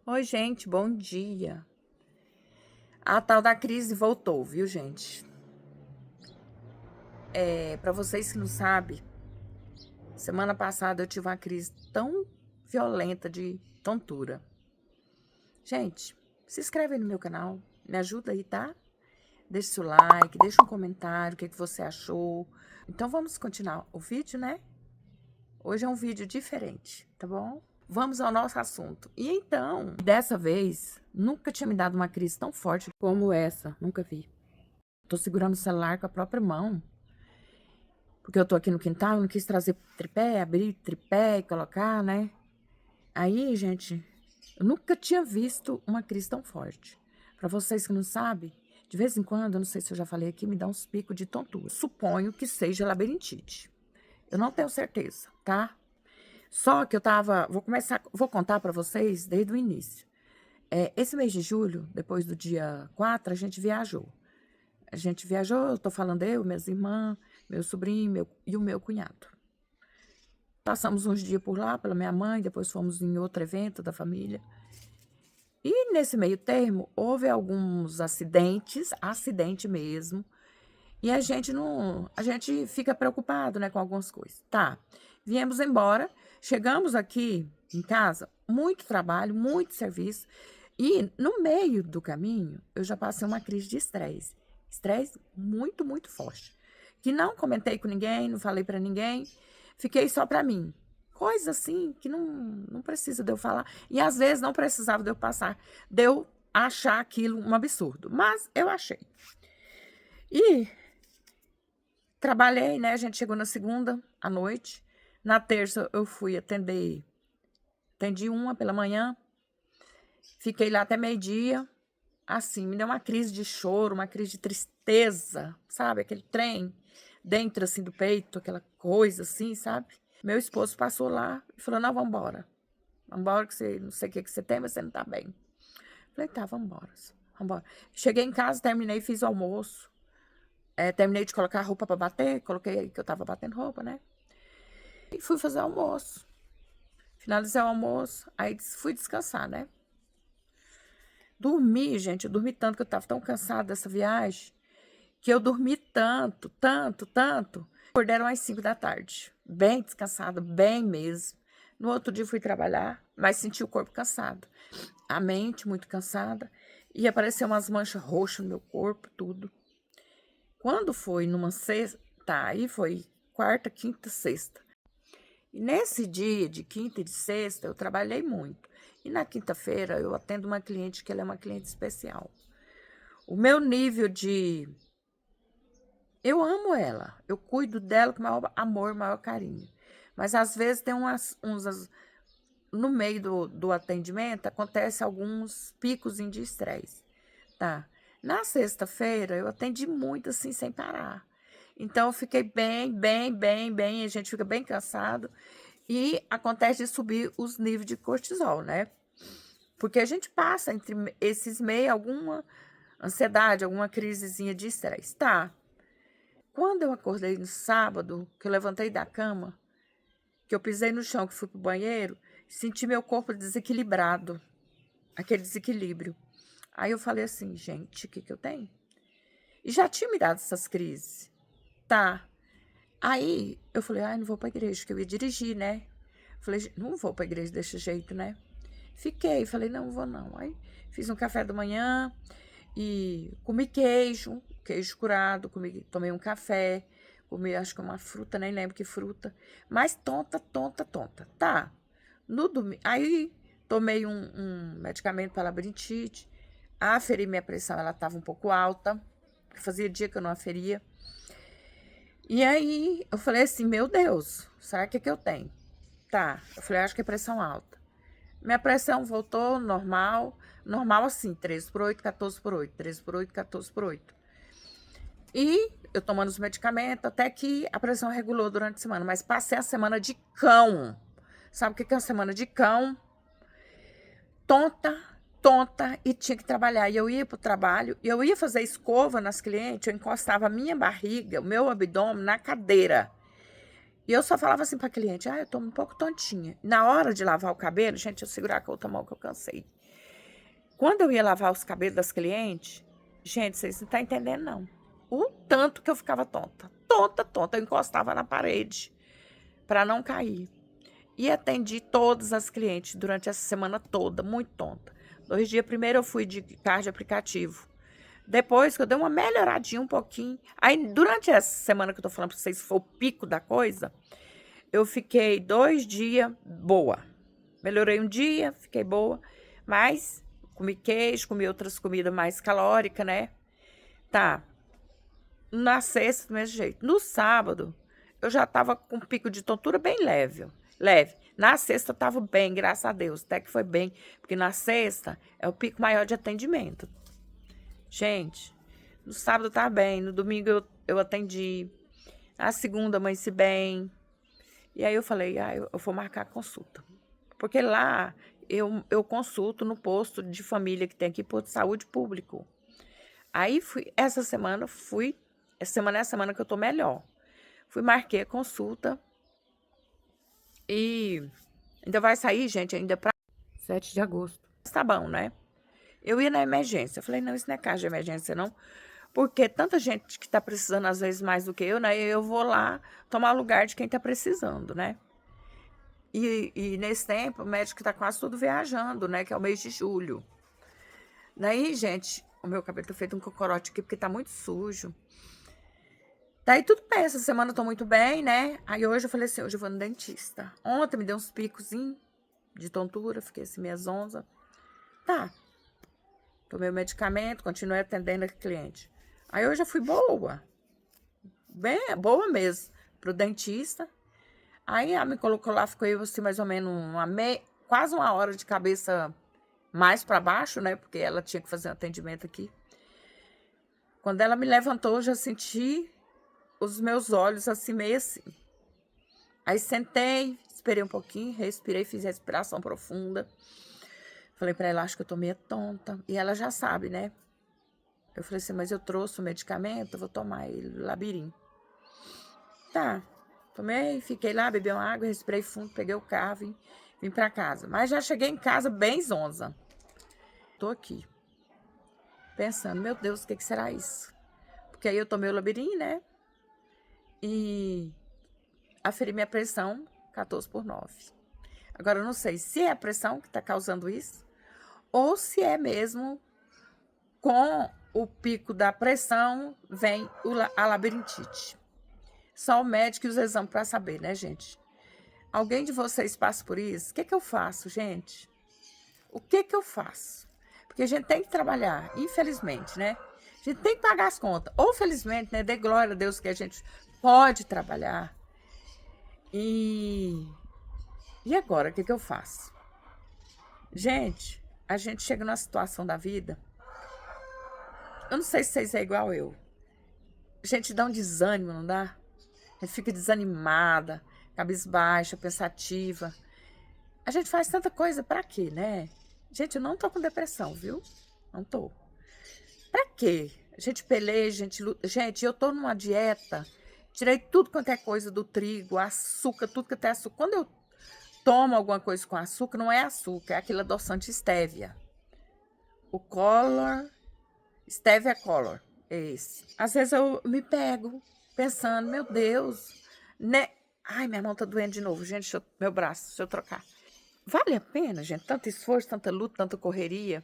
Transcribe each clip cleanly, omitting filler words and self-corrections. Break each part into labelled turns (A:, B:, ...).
A: Oi, gente, bom dia. A tal da crise voltou, viu, gente? Para vocês que não sabem, semana passada eu tive uma crise tão violenta de tontura. Gente, se inscreve aí no meu canal, me ajuda aí, tá? Deixa seu like, deixa um comentário, o que você achou. Então vamos continuar o vídeo, né? Hoje é um vídeo diferente, tá bom? Vamos ao nosso assunto. E então, dessa vez, nunca tinha me dado uma crise tão forte como essa, nunca vi. Tô segurando o celular com a própria mão, porque eu tô aqui no quintal, eu não quis trazer tripé, abrir tripé e colocar, né? Aí, gente, eu nunca tinha visto uma crise tão forte. Para vocês que não sabem, de vez em quando, eu não sei se eu já falei aqui, me dá uns picos de tontura. Suponho que seja labirintite. Eu não tenho certeza, tá? Só que vou contar para vocês desde o início. Esse mês de julho, depois do dia 4, a gente viajou. Eu tô falando eu, minhas irmãs, meu sobrinho e o meu cunhado. Passamos uns dias por lá, pela minha mãe, depois fomos em outro evento da família. E nesse meio termo, houve alguns acidente mesmo, e a gente fica preocupado, né, com algumas coisas. Tá, viemos embora, chegamos aqui em casa, muito trabalho, muito serviço, e no meio do caminho, eu já passei uma crise de estresse. Estresse muito, muito forte. Que não comentei com ninguém, não falei para ninguém, fiquei só para mim. Coisa assim que não precisa de eu falar. E às vezes não precisava de eu passar, de eu achar aquilo um absurdo. Mas eu achei. E trabalhei, né? A gente chegou na segunda à noite. Na terça eu fui atendi uma pela manhã. Fiquei lá até meio-dia. Assim, me deu uma crise de choro, uma crise de tristeza, sabe? Aquele trem dentro, assim, do peito, aquela coisa, assim, sabe? Meu esposo passou lá e falou, não, vambora. Vambora que você, não sei o que você tem, mas você não tá bem. Falei, tá, vambora. Vambora. Cheguei em casa, terminei, fiz o almoço. Terminei de colocar a roupa pra bater, coloquei que eu tava batendo roupa, né? E fui fazer o almoço. Finalizei o almoço, aí fui descansar, né? Dormi, gente, eu dormi tanto que eu tava tão cansada dessa viagem, que eu dormi tanto, tanto, tanto. Acordei às 5 da tarde, bem descansada, bem mesmo. No outro dia fui trabalhar, mas senti o corpo cansado. A mente muito cansada, e apareceu umas manchas roxas no meu corpo, tudo. Quando foi numa sexta, tá, aí foi quarta, quinta, sexta. E nesse dia de quinta e de sexta, eu trabalhei muito. E na quinta-feira, eu atendo uma cliente que ela é uma cliente especial. O meu nível de... Eu amo ela, eu cuido dela com maior amor, maior carinho. Mas às vezes tem no meio do atendimento, acontece alguns picos de estresse, tá? Na sexta-feira, eu atendi muito assim, sem parar. Então, eu fiquei bem, a gente fica bem cansado. E acontece de subir os níveis de cortisol, né? Porque a gente passa entre esses meios alguma ansiedade, alguma crisezinha de estresse. Tá. Quando eu acordei no sábado, que eu levantei da cama, que eu pisei no chão, que fui pro banheiro, senti meu corpo desequilibrado, aquele desequilíbrio. Aí eu falei assim, gente, o que eu tenho? E já tinha me dado essas crises. Tá. Aí eu falei, ai, não vou pra igreja, que eu ia dirigir, né? Falei, não vou pra igreja desse jeito, né? Fiquei, falei, não vou não. Aí fiz um café da manhã e comi queijo curado, tomei um café, comi acho que uma fruta, nem lembro que fruta, mas tonta. Tá. No domingo, aí tomei um medicamento para labirintite, aferi minha pressão, ela estava um pouco alta, fazia dia que eu não aferia. E aí eu falei assim, meu Deus, será que eu tenho? Tá, eu falei, acho que é pressão alta. Minha pressão voltou normal, normal assim, 13/8, 14/8, 13/8, 14/8. E eu tomando os medicamentos, até que a pressão regulou durante a semana, mas passei a semana de cão. Sabe o que é uma semana de cão? Tonta, e tinha que trabalhar. E eu ia para o trabalho, e eu ia fazer escova nas clientes, eu encostava a minha barriga, o meu abdômen na cadeira. E eu só falava assim pra cliente, eu tô um pouco tontinha. Na hora de lavar o cabelo, gente, eu segurar com a outra mão que eu cansei. Quando eu ia lavar os cabelos das clientes, gente, vocês não estão entendendo, não. O tanto que eu ficava tonta. Tonta. Eu encostava na parede para não cair. E atendi todas as clientes durante essa semana toda, muito tonta. 2 dias, primeiro eu fui de carro de aplicativo. Depois que eu dei uma melhoradinha um pouquinho. Aí, durante essa semana que eu tô falando pra vocês, foi o pico da coisa, eu fiquei 2 dias boa. Melhorei um dia, fiquei boa. Mas comi queijo, comi outras comidas mais calóricas, né? Tá. Na sexta, do mesmo jeito. No sábado, eu já tava com um pico de tontura bem leve. Na sexta, eu tava bem, graças a Deus. Até que foi bem, porque na sexta é o pico maior de atendimento. Gente, no sábado tá bem, no domingo eu atendi, na segunda amanheci bem. E aí eu falei, eu vou marcar a consulta. Porque lá eu consulto no posto de família que tem aqui, posto de saúde público. Aí essa semana é a semana que eu tô melhor. Marquei a consulta e ainda vai sair, gente, ainda para 7 de agosto. Tá bom, né? Eu ia na emergência. Eu falei, não, isso não é caso de emergência, não. Porque tanta gente que tá precisando, às vezes, mais do que eu, né? Eu vou lá tomar lugar de quem tá precisando, né? E nesse tempo, o médico tá quase todo viajando, né? Que é o mês de julho. Daí, gente, o meu cabelo tá feito um cocorote aqui, porque tá muito sujo. Daí, tudo bem. Essa semana eu tô muito bem, né? Aí, hoje eu falei assim, hoje eu vou no dentista. Ontem me deu uns picozinhos de tontura, fiquei assim, meia zonza. Tá. Tomei o medicamento, continuei atendendo a cliente. Aí hoje eu fui boa. Bem, boa mesmo. Pro dentista. Aí ela me colocou lá, ficou eu assim, mais ou menos quase 1 hora de cabeça mais para baixo, né? Porque ela tinha que fazer um atendimento aqui. Quando ela me levantou, eu já senti os meus olhos assim, meio assim. Aí sentei, esperei um pouquinho, respirei, fiz respiração profunda. Falei pra ela, acho que eu tô meio tonta. E ela já sabe, né? Eu falei assim, mas eu trouxe o medicamento, eu vou tomar ele, Labirin. Tá, tomei, fiquei lá, bebi uma água, respirei fundo, peguei o carro, vim pra casa. Mas já cheguei em casa bem zonza. Tô aqui, pensando, meu Deus, o que será isso? Porque aí eu tomei o Labirin, né? E aferi minha pressão, 14/9. Agora, eu não sei se é a pressão que tá causando isso, ou se é mesmo com o pico da pressão vem a labirintite. Só o médico e os exames para saber, né, gente? Alguém de vocês passa por isso? O que eu faço, gente? O que eu faço? Porque a gente tem que trabalhar, infelizmente, né? A gente tem que pagar as contas. Ou felizmente, né? Dê glória a Deus que a gente pode trabalhar. E agora, o que eu faço? Gente, a gente chega numa situação da vida. Eu não sei se vocês é igual eu. A gente dá um desânimo, não dá? A gente fica desanimada, cabisbaixa, pensativa. A gente faz tanta coisa pra quê, né? Gente, eu não tô com depressão, viu? Não tô. Pra quê? A gente peleja, a gente luta. Gente, eu tô numa dieta. Tirei tudo quanto é coisa do trigo, açúcar, tudo que tem açúcar. Quando eu tomo alguma coisa com açúcar, não é açúcar, é aquele adoçante stevia. O Color, Stevia Color, é esse. Às vezes eu me pego pensando, meu Deus, né? Ai, minha mão tá doendo de novo, gente, meu braço, deixa eu trocar. Vale a pena, gente, tanto esforço, tanta luta, tanta correria,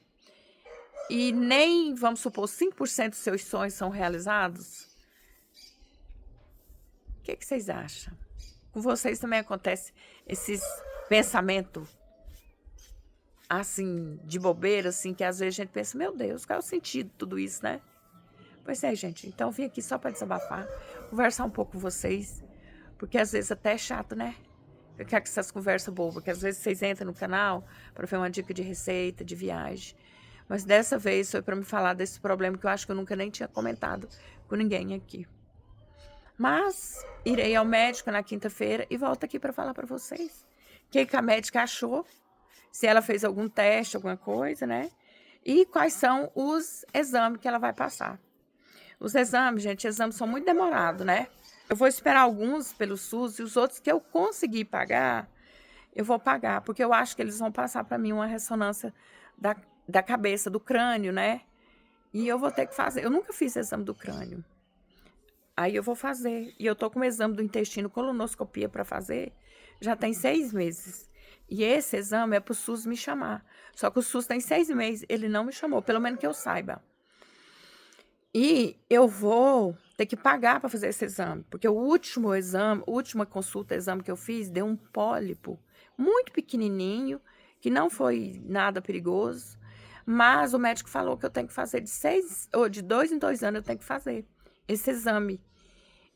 A: e nem, vamos supor, 5% dos seus sonhos são realizados? O que vocês acham? Com vocês também acontece esses pensamentos, assim, de bobeira, assim, que às vezes a gente pensa, meu Deus, qual é o sentido de tudo isso, né? Pois é, gente, então eu vim aqui só para desabafar, conversar um pouco com vocês, porque às vezes até é chato, né? Eu quero que essas conversas bobas, porque às vezes vocês entram no canal para ver uma dica de receita, de viagem, mas dessa vez foi para me falar desse problema que eu acho que eu nunca nem tinha comentado com ninguém aqui. Mas irei ao médico na quinta-feira e volto aqui para falar para vocês o que a médica achou, se ela fez algum teste, alguma coisa, né? E quais são os exames que ela vai passar. Os exames, gente, exames são muito demorados, né? Eu vou esperar alguns pelo SUS e os outros que eu conseguir pagar, eu vou pagar, porque eu acho que eles vão passar para mim uma ressonância da cabeça, do crânio, né? E eu vou ter que fazer. Eu nunca fiz exame do crânio. Aí eu vou fazer. E eu tô com o exame do intestino, colonoscopia para fazer, já tem 6 meses. E esse exame é pro SUS me chamar. Só que o SUS tem 6 meses, ele não me chamou, pelo menos que eu saiba. E eu vou ter que pagar para fazer esse exame, porque o último exame, última consulta, exame que eu fiz, deu um pólipo muito pequenininho, que não foi nada perigoso, mas o médico falou que eu tenho que fazer de 2 em 2 anos eu tenho que fazer esse exame.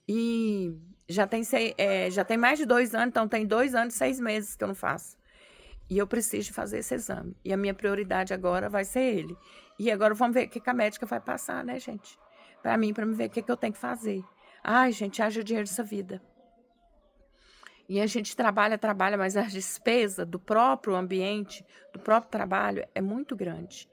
A: E já tem mais de 2 anos, então tem 2 anos e 6 meses que eu não faço. E eu preciso de fazer esse exame. E a minha prioridade agora vai ser ele. E agora vamos ver o que a médica vai passar, né, gente? Para mim, para me ver o que eu tenho que fazer. Ai, gente, haja dinheiro dessa vida. E a gente trabalha, mas a despesa do próprio ambiente, do próprio trabalho, é muito grande.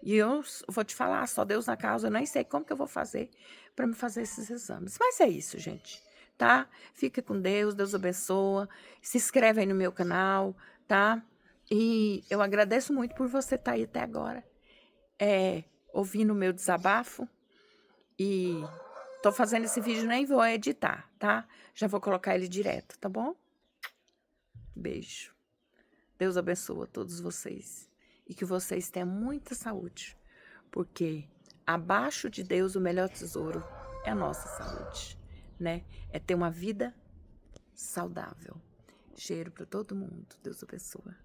A: E eu vou te falar, só Deus na causa, eu nem sei como que eu vou fazer para me fazer esses exames. Mas é isso, gente, tá? Fica com Deus, Deus abençoa. Se inscreve aí no meu canal, tá? E eu agradeço muito por você estar aí até agora, ouvindo o meu desabafo. E tô fazendo esse vídeo, nem vou editar, tá? Já vou colocar ele direto, tá bom? Beijo. Deus abençoa todos vocês. E que vocês tenham muita saúde. Porque abaixo de Deus o melhor tesouro é a nossa saúde, né? É ter uma vida saudável. Cheiro para todo mundo. Deus abençoa.